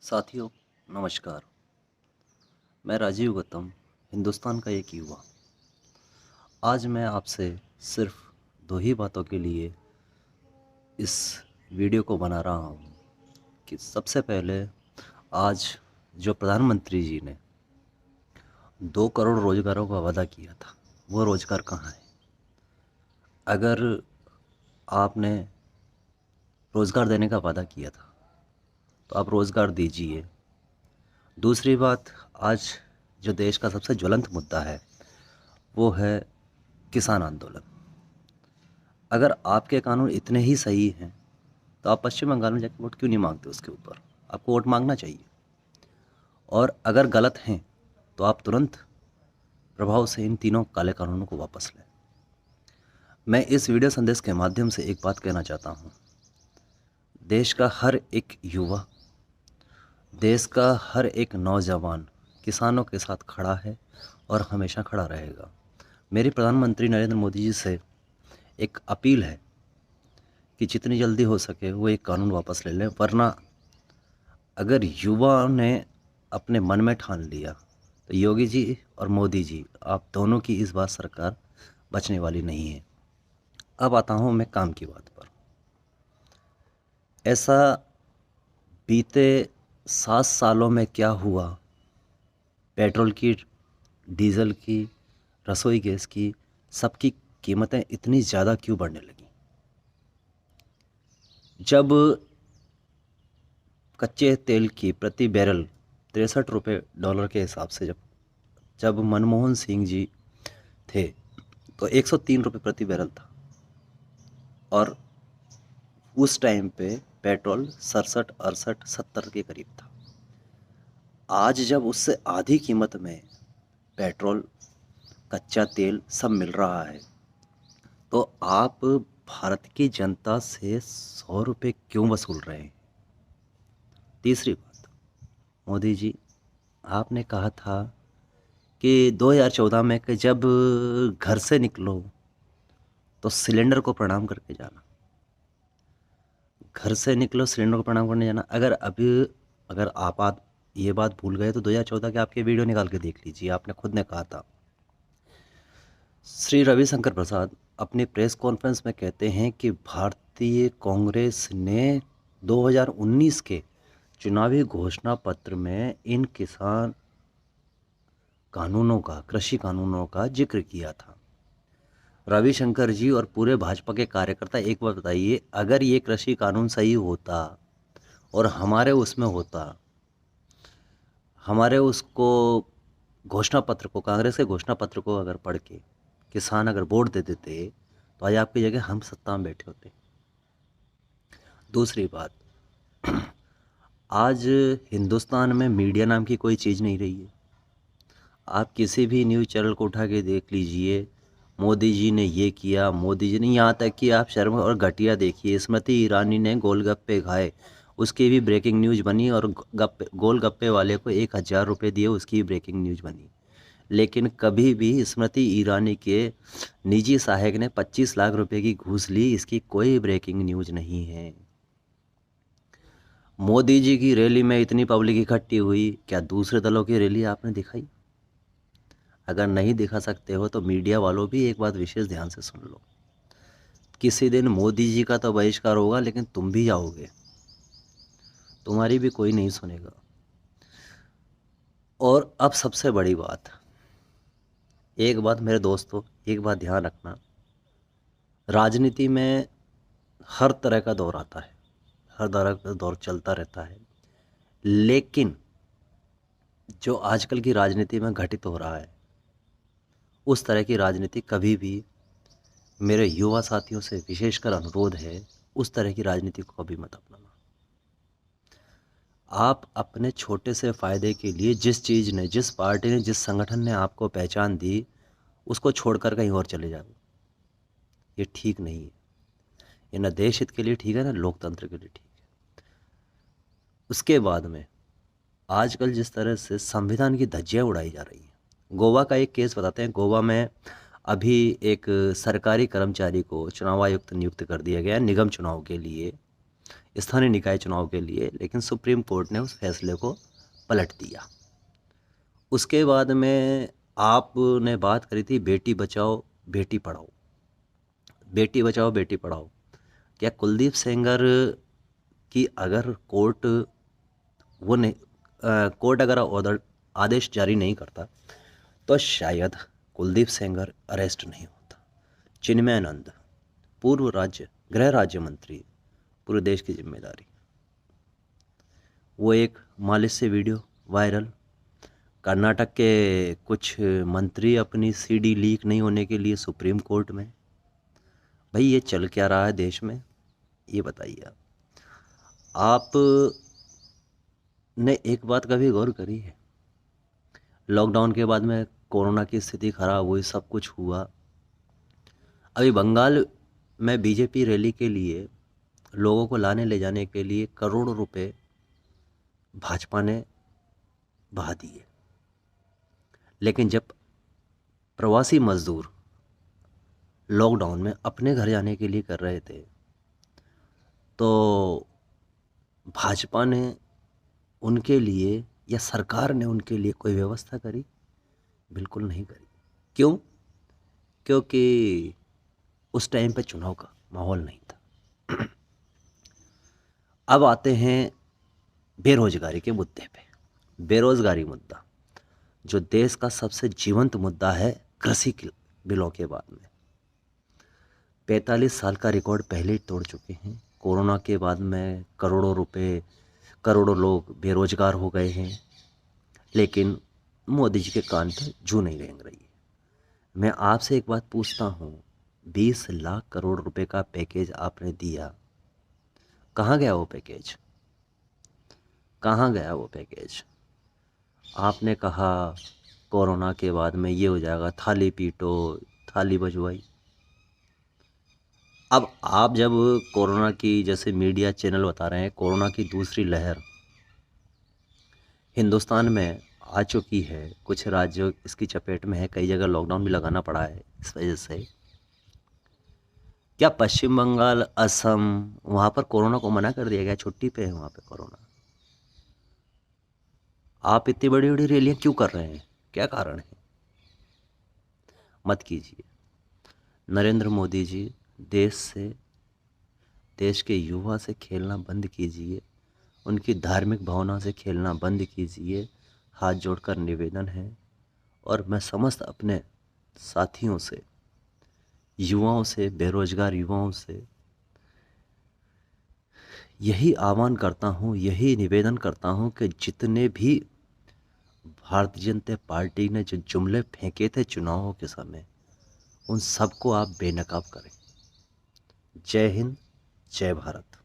साथियों, नमस्कार। मैं राजीव गौतम, हिंदुस्तान का एक युवा। आज मैं आपसे सिर्फ दो ही बातों के लिए इस वीडियो को बना रहा हूँ कि सबसे पहले आज जो प्रधानमंत्री जी ने 2 करोड़ रोजगारों का वादा किया था, वो रोजगार कहाँ है? अगर आपने रोजगार देने का वादा किया था तो आप रोजगार दीजिए। दूसरी बात, आज जो देश का सबसे ज्वलंत मुद्दा है वो है किसान आंदोलन। अगर आपके कानून इतने ही सही हैं तो आप पश्चिम बंगाल में जाके वोट क्यों नहीं मांगते उसके ऊपर? आपको वोट मांगना चाहिए। और अगर गलत हैं तो आप तुरंत प्रभाव से इन तीनों काले कानूनों को वापस लें। मैं इस वीडियो संदेश के माध्यम से एक बात कहना चाहता हूँ। देश का हर एक युवा, देश का हर एक नौजवान किसानों के साथ खड़ा है और हमेशा खड़ा रहेगा। मेरी प्रधानमंत्री नरेंद्र मोदी जी से एक अपील है कि जितनी जल्दी हो सके वो एक कानून वापस ले लें, वरना अगर युवाओं ने अपने मन में ठान लिया तो योगी जी और मोदी जी, आप दोनों की इस बार सरकार बचने वाली नहीं है। अब आता हूँ मैं काम की बात पर। ऐसा बीते 7 सालों में क्या हुआ? पेट्रोल की, डीजल की, रसोई गैस की, सबकी कीमतें इतनी ज़्यादा क्यों बढ़ने लगी? जब कच्चे तेल की प्रति बैरल 63 रुपये डॉलर के हिसाब से जब जब मनमोहन सिंह जी थे तो 103 रुपये प्रति बैरल था। और उस टाइम पे पेट्रोल 67, 68, 70 के करीब था। आज जब उससे आधी कीमत में पेट्रोल, कच्चा तेल सब मिल रहा है तो आप भारत की जनता से 100 रुपये क्यों वसूल रहे हैं? तीसरी बात, मोदी जी, आपने कहा था कि 2014 में कि जब घर से निकलो तो सिलेंडर को प्रणाम करके जाना। घर से निकलो, सिलेंडर को प्रणाम करने जाना। अगर आप ये बात भूल गए तो 2014 के आपके वीडियो निकाल के देख लीजिए। आपने खुद ने कहा था। श्री रविशंकर प्रसाद अपनी प्रेस कॉन्फ्रेंस में कहते हैं कि भारतीय कांग्रेस ने 2019 के चुनावी घोषणा पत्र में इन किसान कानूनों का, कृषि कानूनों का जिक्र किया था। रविशंकर जी और पूरे भाजपा के कार्यकर्ता, एक बात बताइए, अगर ये कृषि कानून सही होता और हमारे उसमें होता, हमारे उसको घोषणा पत्र को, कांग्रेस के घोषणा पत्र को अगर पढ़ के किसान अगर वोट दे देते तो आज आपकी जगह हम सत्ता में बैठे होते। दूसरी बात, आज हिंदुस्तान में मीडिया नाम की कोई चीज़ नहीं रही है। आप किसी भी न्यूज़ चैनल को उठा के देख लीजिए, मोदी जी ने ये किया, मोदी जी ने, यहाँ तक कि आप शर्म और घटिया देखिए, स्मृति ईरानी ने गोलगप्पे खाए, उसकी भी ब्रेकिंग न्यूज़ बनी, और गोलगप्पे वाले को 1000 रुपये दिए, उसकी भी ब्रेकिंग न्यूज़ बनी। लेकिन कभी भी स्मृति ईरानी के निजी सहायक ने 25 लाख रुपए की घूस ली, इसकी कोई ब्रेकिंग न्यूज़ नहीं है। मोदी जी की रैली में इतनी पब्लिक इकट्ठी हुई, क्या दूसरे दलों की रैली आपने दिखाई? अगर नहीं दिखा सकते हो तो मीडिया वालों भी एक बात विशेष ध्यान से सुन लो। किसी दिन मोदी जी का तो बहिष्कार होगा, लेकिन तुम भी जाओगे, तुम्हारी भी कोई नहीं सुनेगा। और अब सबसे बड़ी बात, एक बात मेरे दोस्तों, एक बात ध्यान रखना, राजनीति में हर तरह का दौर आता है, हर तरह का दौर चलता रहता है, लेकिन जो आजकल की राजनीति में घटित हो रहा है, उस तरह की राजनीति कभी भी, मेरे युवा साथियों से विशेषकर अनुरोध है, उस तरह की राजनीति को कभी मत अपनाना। आप अपने छोटे से फ़ायदे के लिए जिस चीज़ ने, जिस पार्टी ने, जिस संगठन ने आपको पहचान दी, उसको छोड़कर कहीं और चले जाओ, ये ठीक नहीं है। ये ना देश हित के लिए ठीक है, ना लोकतंत्र के लिए ठीक है। उसके बाद में आजकल जिस तरह से संविधान की धज्जियाँ उड़ाई जा रही हैं, गोवा का एक केस बताते हैं। गोवा में अभी एक सरकारी कर्मचारी को चुनाव आयुक्त नियुक्त कर दिया गया निगम चुनाव के लिए, स्थानीय निकाय चुनाव के लिए, लेकिन सुप्रीम कोर्ट ने उस फैसले को पलट दिया। उसके बाद में आपने बात करी थी बेटी बचाओ बेटी पढ़ाओ, बेटी बचाओ बेटी पढ़ाओ। क्या कुलदीप सेंगर की अगर कोर्ट वो नहीं कोर्ट अगर ऑर्डर आदेश जारी नहीं करता तो शायद कुलदीप सेंगर अरेस्ट नहीं होता। चिन्मयानंद, पूर्व गृह राज्य मंत्री, पूरे देश की जिम्मेदारी, वो एक मालिश से वीडियो वायरल। कर्नाटक के कुछ मंत्री अपनी सीडी लीक नहीं होने के लिए सुप्रीम कोर्ट में। भाई ये चल क्या रहा है देश में, ये बताइए आप ने एक बात कभी गौर करी है? लॉकडाउन के बाद में कोरोना की स्थिति खराब हुई, सब कुछ हुआ। अभी बंगाल में बीजेपी रैली के लिए लोगों को लाने ले जाने के लिए करोड़ों रुपए भाजपा ने बहा दिए, लेकिन जब प्रवासी मजदूर लॉकडाउन में अपने घर जाने के लिए कर रहे थे तो भाजपा ने उनके लिए या सरकार ने उनके लिए कोई व्यवस्था करी? बिल्कुल नहीं करी। क्यों? क्योंकि उस टाइम पे चुनाव का माहौल नहीं था। अब आते हैं बेरोजगारी के मुद्दे पे। बेरोजगारी मुद्दा जो देश का सबसे जीवंत मुद्दा है, कृषि बिलों के बाद में 45 साल का रिकॉर्ड पहले ही तोड़ चुके हैं। कोरोना के बाद में करोड़ों लोग बेरोजगार हो गए हैं, लेकिन मोदी जी के कान पे जू नहीं रेंग रही है। मैं आपसे एक बात पूछता हूँ, 20 लाख करोड़ रुपए का पैकेज आपने दिया, कहाँ गया वो पैकेज? कहाँ गया वो पैकेज? आपने कहा कोरोना के बाद में ये हो जाएगा, थाली पीटो थाली बजवाई। अब आप जब कोरोना की, जैसे मीडिया चैनल बता रहे हैं, कोरोना की दूसरी लहर हिंदुस्तान में आ चुकी है, कुछ राज्य इसकी चपेट में है, कई जगह लॉकडाउन भी लगाना पड़ा है इस वजह से। क्या पश्चिम बंगाल, असम, वहाँ पर कोरोना को मना कर दिया गया, छुट्टी पे है वहाँ पे कोरोना? आप इतनी बड़ी बड़ी रैलियाँ क्यों कर रहे हैं? क्या कारण है? मत कीजिए। नरेंद्र मोदी जी, देश के युवा से खेलना बंद कीजिए, उनकी धार्मिक भावना से खेलना बंद कीजिए। हाथ जोड़कर निवेदन है, और मैं समस्त अपने साथियों से, युवाओं से, बेरोजगार युवाओं से यही आह्वान करता हूँ, यही निवेदन करता हूँ कि जितने भी भारतीय जनता पार्टी ने जो जुमले फेंके थे चुनावों के समय, उन सबको आप बेनकाब करें। जय हिंद, जय भारत।